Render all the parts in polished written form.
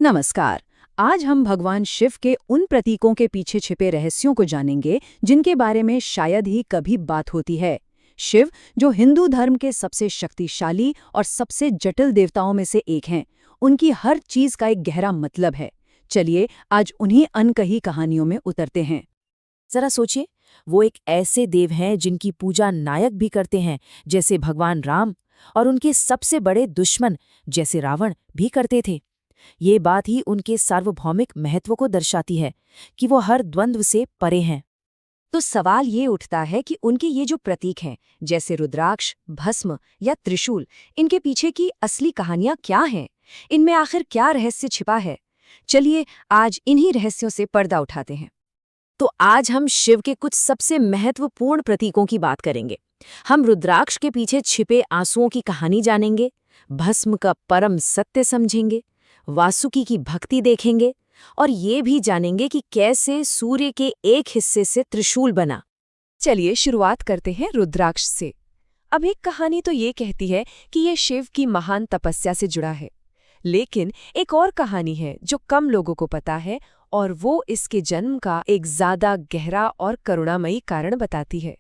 नमस्कार। आज हम भगवान शिव के उन प्रतीकों के पीछे छिपे रहस्यों को जानेंगे जिनके बारे में शायद ही कभी बात होती है। शिव, जो हिंदू धर्म के सबसे शक्तिशाली और सबसे जटिल देवताओं में से एक हैं, उनकी हर चीज का एक गहरा मतलब है। चलिए आज उन्हीं अनकही कहानियों में उतरते हैं। जरा सोचिए, वो एक ऐसे देव हैं जिनकी पूजा नायक भी करते हैं जैसे भगवान राम, और उनके सबसे बड़े दुश्मन जैसे रावण भी करते थे। ये बात ही उनके सार्वभौमिक महत्व को दर्शाती है कि वो हर द्वंद्व से परे हैं। तो सवाल ये उठता है कि उनके ये जो प्रतीक हैं, जैसे रुद्राक्ष, भस्म या त्रिशूल, इनके पीछे की असली कहानियां क्या हैं? इनमें आखिर क्या रहस्य छिपा है? चलिए आज इन्हीं रहस्यों से पर्दा उठाते हैं। तो आज हम शिव के कुछ सबसे महत्वपूर्ण प्रतीकों की बात करेंगे। हम रुद्राक्ष के पीछे छिपे आंसुओं की कहानी जानेंगे, भस्म का परम सत्य समझेंगे, वासुकी की भक्ति देखेंगे, और ये भी जानेंगे कि कैसे सूर्य के एक हिस्से से त्रिशूल बना। चलिए शुरुआत करते हैं रुद्राक्ष से। अब एक कहानी तो ये कहती है कि ये शिव की महान तपस्या से जुड़ा है, लेकिन एक और कहानी है जो कम लोगों को पता है, और वो इसके जन्म का एक ज्यादा गहरा और करुणामयी कारण बताती है।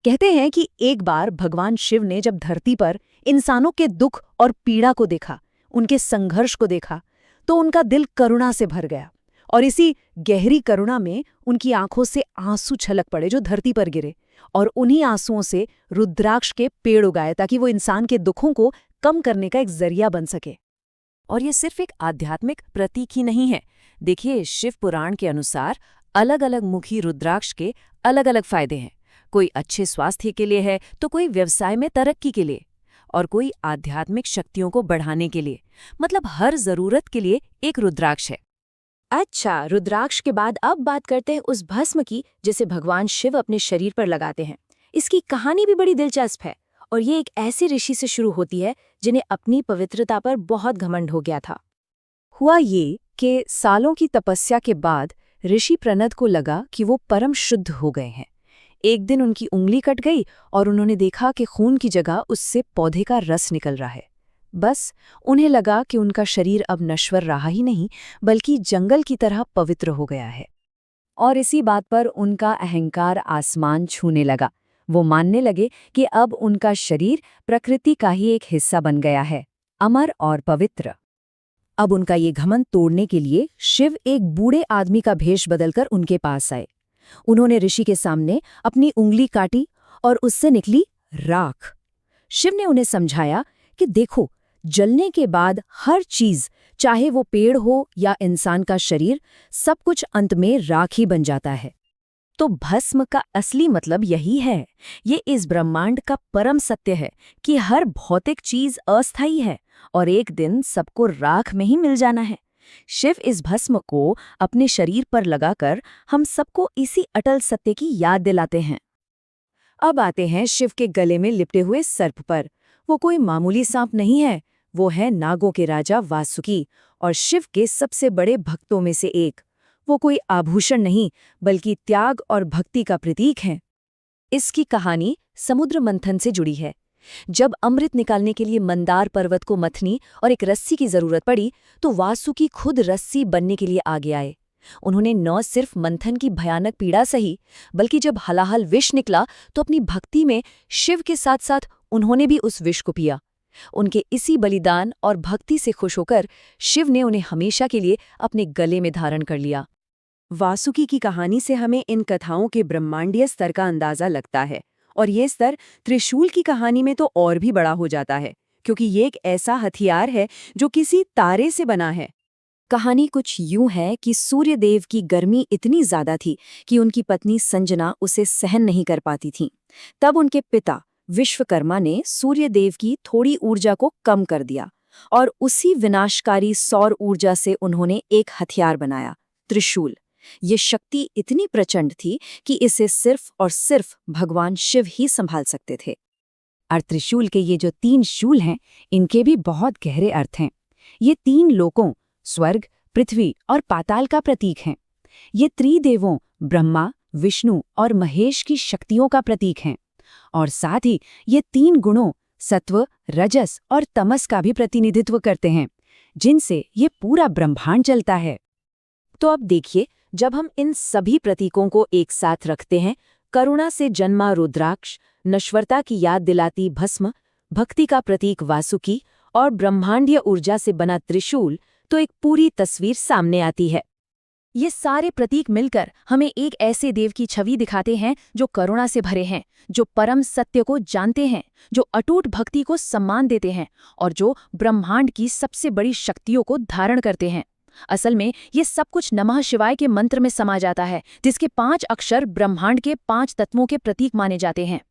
कहते हैं कि एक बार भगवान शिव ने जब धरती पर इंसानों के दुख और पीड़ा को देखा, उनके संघर्ष को देखा, तो उनका दिल करुणा से भर गया। और इसी गहरी करुणा में उनकी आंखों से आंसू छलक पड़े जो धरती पर गिरे, और उन्हीं आंसुओं से रुद्राक्ष के पेड़ उगाए ताकि वो इंसान के दुखों को कम करने का एक जरिया बन सके। और ये सिर्फ एक आध्यात्मिक प्रतीक ही नहीं है। देखिए, शिव पुराण के अनुसार अलग अलग मुखी रुद्राक्ष के अलग अलग फायदे हैं। कोई अच्छे स्वास्थ्य के लिए है, तो कोई व्यवसाय में तरक्की के लिए, और कोई आध्यात्मिक शक्तियों को बढ़ाने के लिए। मतलब हर जरूरत के लिए एक रुद्राक्ष है। अच्छा, रुद्राक्ष के बाद अब बात करते हैं उस भस्म की जिसे भगवान शिव अपने शरीर पर लगाते हैं। इसकी कहानी भी बड़ी दिलचस्प है, और ये एक ऐसे ऋषि से शुरू होती है जिन्हें अपनी पवित्रता पर बहुत घमंड हो गया था। हुआ ये कि सालों की तपस्या के बाद ऋषि प्रनद को लगा कि वो परम शुद्ध हो गए हैं। एक दिन उनकी उंगली कट गई और उन्होंने देखा कि खून की जगह उससे पौधे का रस निकल रहा है। बस उन्हें लगा कि उनका शरीर अब नश्वर रहा ही नहीं, बल्कि जंगल की तरह पवित्र हो गया है। और इसी बात पर उनका अहंकार आसमान छूने लगा। वो मानने लगे कि अब उनका शरीर प्रकृति का ही एक हिस्सा बन गया है, अमर और पवित्र। अब उनका ये घमंड तोड़ने के लिए शिव एक बूढ़े आदमी का भेष बदलकर उनके पास आए। उन्होंने ऋषि के सामने अपनी उंगली काटी और उससे निकली राख। शिव ने उन्हें समझाया कि देखो, जलने के बाद हर चीज, चाहे वो पेड़ हो या इंसान का शरीर, सब कुछ अंत में राख ही बन जाता है। तो भस्म का असली मतलब यही है। ये इस ब्रह्मांड का परम सत्य है कि हर भौतिक चीज अस्थायी है और एक दिन सबको राख में ही मिल जाना है। शिव इस भस्म को अपने शरीर पर लगाकर हम सबको इसी अटल सत्य की याद दिलाते हैं। अब आते हैं शिव के गले में लिपटे हुए सर्प पर। वो कोई मामूली सांप नहीं है, वो है नागों के राजा वासुकी और शिव के सबसे बड़े भक्तों में से एक। वो कोई आभूषण नहीं, बल्कि त्याग और भक्ति का प्रतीक है। इसकी कहानी समुद्र मंथन से जुड़ी है। जब अमृत निकालने के लिए मंदार पर्वत को मथनी और एक रस्सी की जरूरत पड़ी, तो वासुकी खुद रस्सी बनने के लिए आगे आए। उन्होंने न सिर्फ मंथन की भयानक पीड़ा सही, बल्कि जब हलाहल विष निकला तो अपनी भक्ति में शिव के साथ साथ उन्होंने भी उस विष को पिया। उनके इसी बलिदान और भक्ति से खुश होकर शिव ने उन्हें हमेशा के लिए अपने गले में धारण कर लिया। वासुकी की कहानी से हमें इन कथाओं के ब्रह्मांडीय स्तर का अंदाजा लगता है, और ये स्तर त्रिशूल की कहानी में तो और भी बड़ा हो जाता है, क्योंकि ये एक ऐसा हथियार है जो किसी तारे से बना है। कहानी कुछ यूं है कि सूर्यदेव की गर्मी इतनी ज्यादा थी कि उनकी पत्नी संजना उसे सहन नहीं कर पाती थी। तब उनके पिता विश्वकर्मा ने सूर्यदेव की थोड़ी ऊर्जा को कम कर दिया, और उसी विनाशकारी सौर ऊर्जा से उन्होंने एक हथियार बनाया, त्रिशूल। ये शक्ति इतनी प्रचंड थी कि इसे सिर्फ और सिर्फ भगवान शिव ही संभाल सकते थे। और त्रिशूल के ये जो 3 शूल हैं, इनके भी बहुत गहरे अर्थ हैं। ये 3 लोकों, स्वर्ग, पृथ्वी और पाताल का प्रतीक हैं। ये त्रिदेवों ब्रह्मा, विष्णु और महेश की शक्तियों का प्रतीक हैं। और साथ ही ये 3 गुणों सत्व, रजस और तमस का भी प्रतिनिधित्व करते हैं। जिनसे ये पूरा ब्रह्मांड चलता है। तो अब देखिए, जब हम इन सभी प्रतीकों को एक साथ रखते हैं, करुणा से जन्मा रुद्राक्ष, नश्वरता की याद दिलाती भस्म, भक्ति का प्रतीक वासुकी और ब्रह्मांडीय ऊर्जा से बना त्रिशूल, तो एक पूरी तस्वीर सामने आती है। ये सारे प्रतीक मिलकर हमें एक ऐसे देव की छवि दिखाते हैं जो करुणा से भरे हैं, जो परम सत्य को जानते हैं, जो अटूट भक्ति को सम्मान देते हैं और जो ब्रह्मांड की सबसे बड़ी शक्तियों को धारण करते हैं। असल में ये सब कुछ नमः शिवाय के मंत्र में समा जाता है, जिसके 5 अक्षर ब्रह्मांड के 5 तत्वों के प्रतीक माने जाते हैं।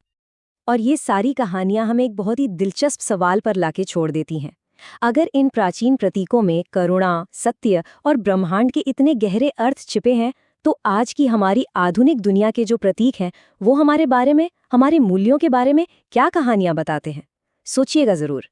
और ये सारी कहानियां हमें एक बहुत ही दिलचस्प सवाल पर लाके छोड़ देती हैं। अगर इन प्राचीन प्रतीकों में करुणा, सत्य और ब्रह्मांड के इतने गहरे अर्थ छिपे हैं, तो आज की हमारी आधुनिक दुनिया के जो प्रतीक हैं, वो हमारे बारे में, हमारे मूल्यों के बारे में क्या कहानियां बताते हैं? सोचिएगा जरूर।